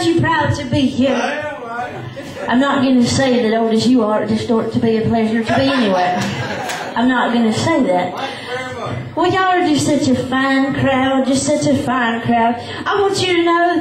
aren't you proud to be here? I'm not going to say that old as you are, it just ought to be a pleasure to be anywhere. I'm not going to say that. Well, y'all are just such a fine crowd, just such a fine crowd. I want you to know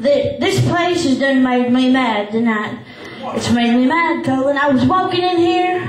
that this place has done made me mad tonight. It's made me mad, Colin. I was walking in here,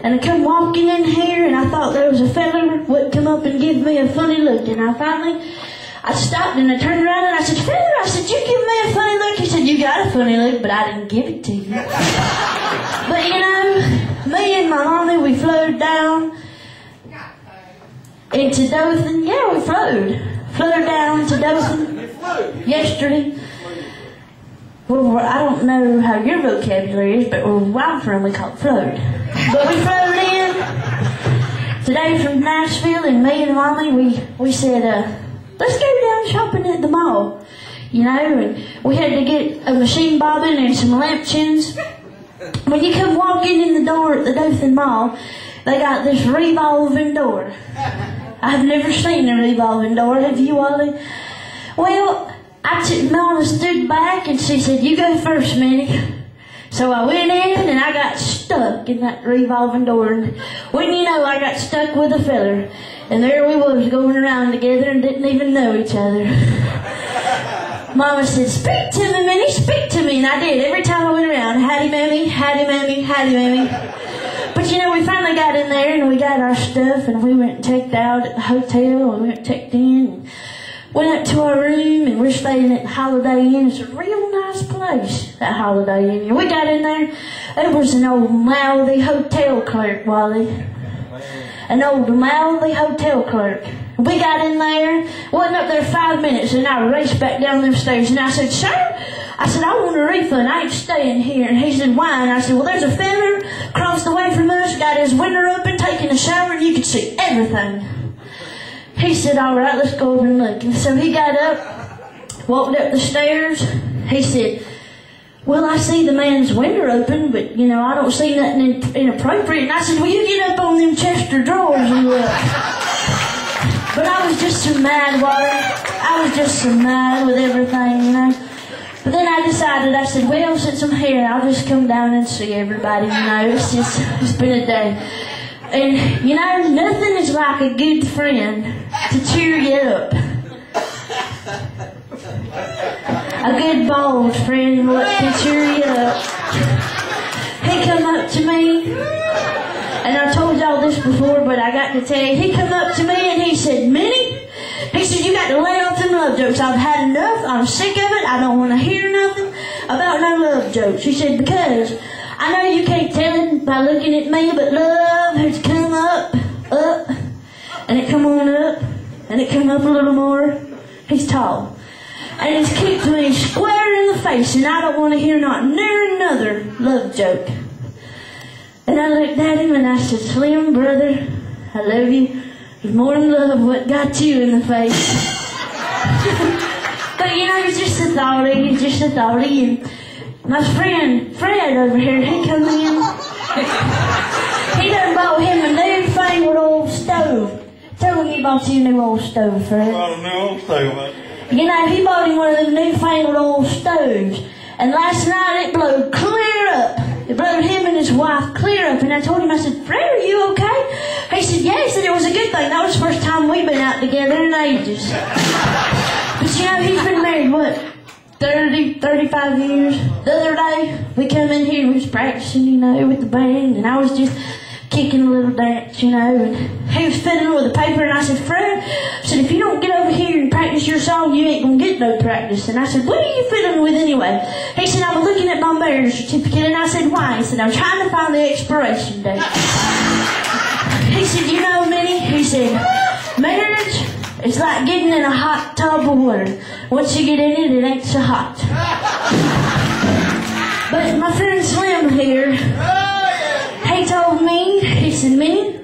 and I come walking in here, and I thought there was a fella would come up and give me a funny look, and I stopped and I turned around and I said, "Fella," I said, "you give me a funny look?" He said, "You got a funny look, but I didn't give it to you." But you know, me and my mommy, we flowed down into Dothan. Yeah, we flowed down to Dothan yesterday. Well, I don't know how your vocabulary is, but where I'm from, we call it flowed. But we flowed in today from Nashville, and me and mommy, we said, let's go down shopping at the mall, you know, and we had to get a machine bobbin and some lampshins. When you come walking in the door at the Dothan Mall, they got this revolving door. I've never seen a revolving door, have you, Wally? Well, Mama stood back and she said, "You go first, Minnie." So I went in and I got stuck in that revolving door. And wouldn't you know, I got stuck with a feller. And there we was going around together and didn't even know each other. Mama said, "Speak to me, Minnie, speak to me." And I did. Every time I went around, "Howdy, Mammy, howdy, Mammy, howdy, Mammy." But you know, we finally got in there and we got our stuff and we went and checked out at the hotel and we went and checked in and went up to our room, and we're staying at the Holiday Inn. It's a real nice place, that Holiday Inn. And we got in there, there was an old mouthy hotel clerk, Wally. An old mouthy hotel clerk. We got in there, wasn't up there 5 minutes, and I raced back down them stairs, and I said, "Sir," I said, "I want a refund, I ain't staying here." And he said, "Why?" And I said, "Well, there's a fella across the way from us, got his window open, taking a shower, and you can see everything." He said, "All right, let's go over and look." And so he got up, walked up the stairs. He said, "Well, I see the man's window open, but, you know, I don't see nothing inappropriate." And I said, "Well, you get up on them Chester drawers and look." But I was just so mad, Wally. I was just so mad with everything, you know. But then I decided, I said, well, since I'm here, I'll just come down and see everybody, you know. It's been a day. And, you know, nothing is like a good friend to cheer you up. A good bald friend can cheer you up. He come up to me, and I told y'all this before, but I got to tell you, he come up to me and he said, "Minnie," he said, "you got to lay off them love jokes. I've had enough. I'm sick of it. I don't want to hear nothing about no love jokes." He said, "Because I know you can't tell it by looking at me, but love has come up, and it come on up, and it come up a little more." He's tall. And it's kicked me square in the face, and I don't want to hear not near another love joke. And I looked at him and I said, "Slim, brother, I love you. There's more than love what got you in the face." But you know, he's just a thoughty, and my friend Fred over here, he come in. He done bought him a newfangled old stove. Tell him he bought you a new old stove, Fred. I bought a new old stove. You know, he bought him one of them newfangled old stoves. And last night it blew clear up. It blew him and his wife clear up. And I told him, I said, "Fred, are you okay?" He said, "Yeah." He said, "It was a good thing. That was the first time we've been out together in ages." But you know, he's been married, what, 35 years? The other day, we come in here, we was practicing, you know, with the band, and I was just kicking a little dance, you know, and he was fiddling with the paper, and I said, "Fred," I said, "if you don't get over here and practice your song, you ain't gonna get no practice." And I said, "What are you fiddling with anyway?" He said, "I was looking at my marriage certificate." And I said, "Why?" He said, "I'm trying to find the expiration date." He said, "You know, Minnie," he said, "marriage is like getting in a hot tub of water. Once you get in it, it ain't so hot." But my friend Slim here, he told me, he said, "Minnie,"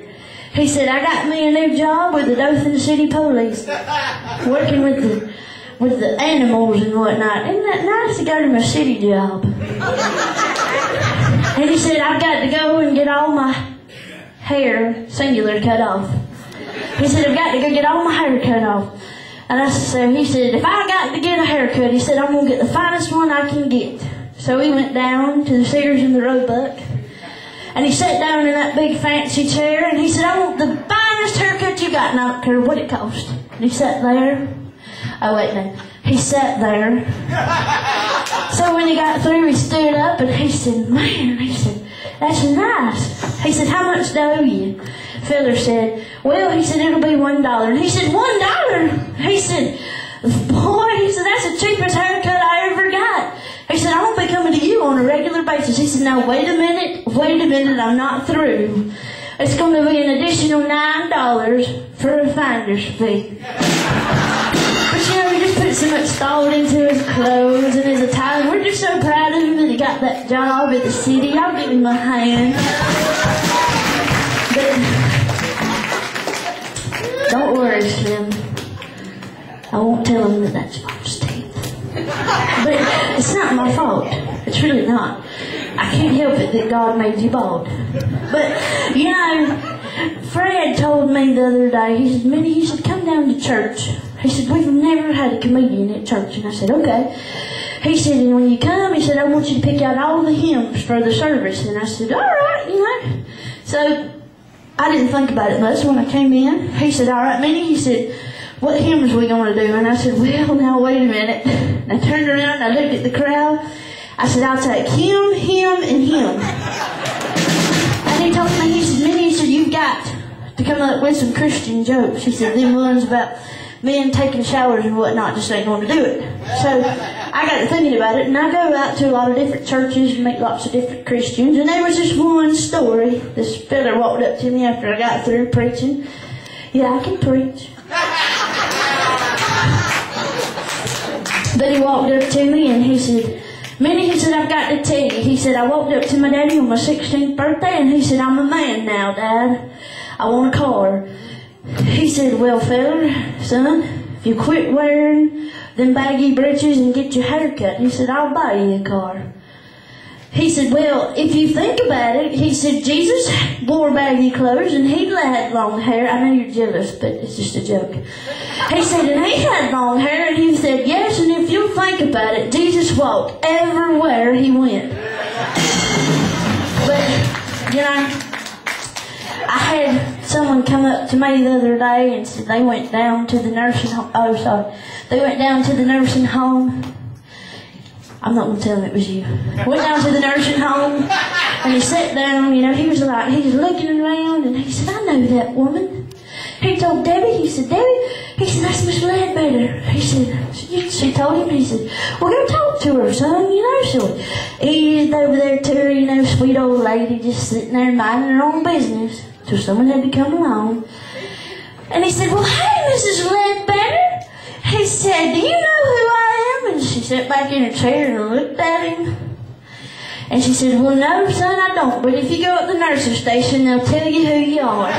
he said, "I got me a new job with the Dothan City Police, working with the animals and whatnot. Isn't that nice to go to my city job?" And he said, "I've got to go and get all my hair, singular, cut off." He said, "I've got to go get all my hair cut off." And he said, if I got to get a haircut, he said, I'm going to get the finest one I can get. So he went down to the Sears and the Roebuck, and he sat down in that big fancy chair, and he said, I want the finest haircut you got, and I don't care what it cost. And he sat there. Oh, wait, no. He sat there. So when he got through, he stood up, and he said, man, he said, that's nice. He said, how much do I owe you? Feller said, well, he said, it'll be $1. And he said, $1? He said, boy, he said, that's the cheapest haircut I ever got. He said, I won't be coming to you on a regular basis. He said, now, wait a minute, I'm not through. It's going to be an additional $9 for a finder's fee. But you know, he just put so much thought into his clothes and his attire. We're just so proud of him that he got that job at the city. I'll give him a hand. But don't worry, Slim. I won't tell him that that's false teeth. But it's not my fault. It's really not. I can't help it that God made you bald. But, you know, Fred told me the other day, he said, Minnie, he said, come down to church. He said, we've never had a comedian at church. And I said, okay. He said, and when you come, he said, I want you to pick out all the hymns for the service. And I said, all right, you know. So I didn't think about it much when I came in. He said, all right, Minnie, he said, what hymns are we going to do? And I said, well, now, wait a minute. And I turned around and I looked at the crowd. I said, I'll take him, him, and him. And he told me, he said, Minnie, he said, you've got to come up with some Christian jokes. He said, them ones about men taking showers and whatnot just ain't going to do it. So I got to thinking about it, and I go out to a lot of different churches and meet lots of different Christians. And there was this one story. This fella walked up to me after I got through preaching. Yeah, I can preach. But he walked up to me and he said, Minnie, he said, I've got to tell you. He said, I walked up to my daddy on my 16th birthday and he said, I'm a man now, Dad. I want a car. He said, well, feller, son, if you quit wearing them baggy breeches and get your hair cut, he said, I'll buy you a car. He said, well, if you think about it, he said, Jesus wore baggy clothes and he had long hair. I know you're jealous, but it's just a joke. He said, and he had long hair, and he said, yes, and if you think about it, Jesus walked everywhere he went. But, you know, I had someone come up to me the other day and said they went down to the nursing home. Oh, sorry. They went down to the nursing home. I'm not going to tell him it was you. Went down to the nursing home, and he sat down, you know, he was looking around, and he said, I know that woman. He told Debbie, he said, Debbie, he said, that's Miss Ledbetter. He said, she told him, he said, well, go talk to her, son, you know. So he's over there to her, you know, sweet old lady, just sitting there minding her own business, till someone had to come along. And he said, well, hey, Mrs. Ledbetter. He said, do you know who I am? And she sat back in her chair and looked at him. And she said, well, no, son, I don't. But if you go up the nurse's station, they'll tell you who you are.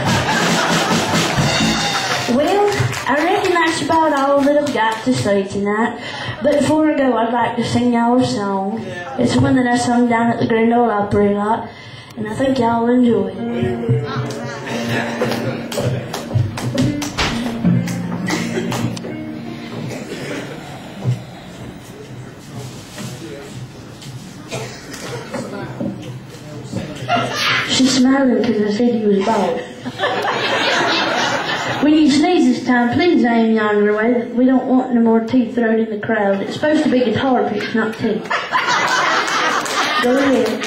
Well, I reckon that's about all that I've got to say tonight. But before I go, I'd like to sing y'all a song. It's one that I sung down at the Grand Ole Opry a lot. And I think y'all will enjoy it. She's smiling because I said he was bald. When you sneeze this time, please aim yonder way. We don't want no more teeth thrown in the crowd. It's supposed to be guitar picks, not teeth. Go ahead.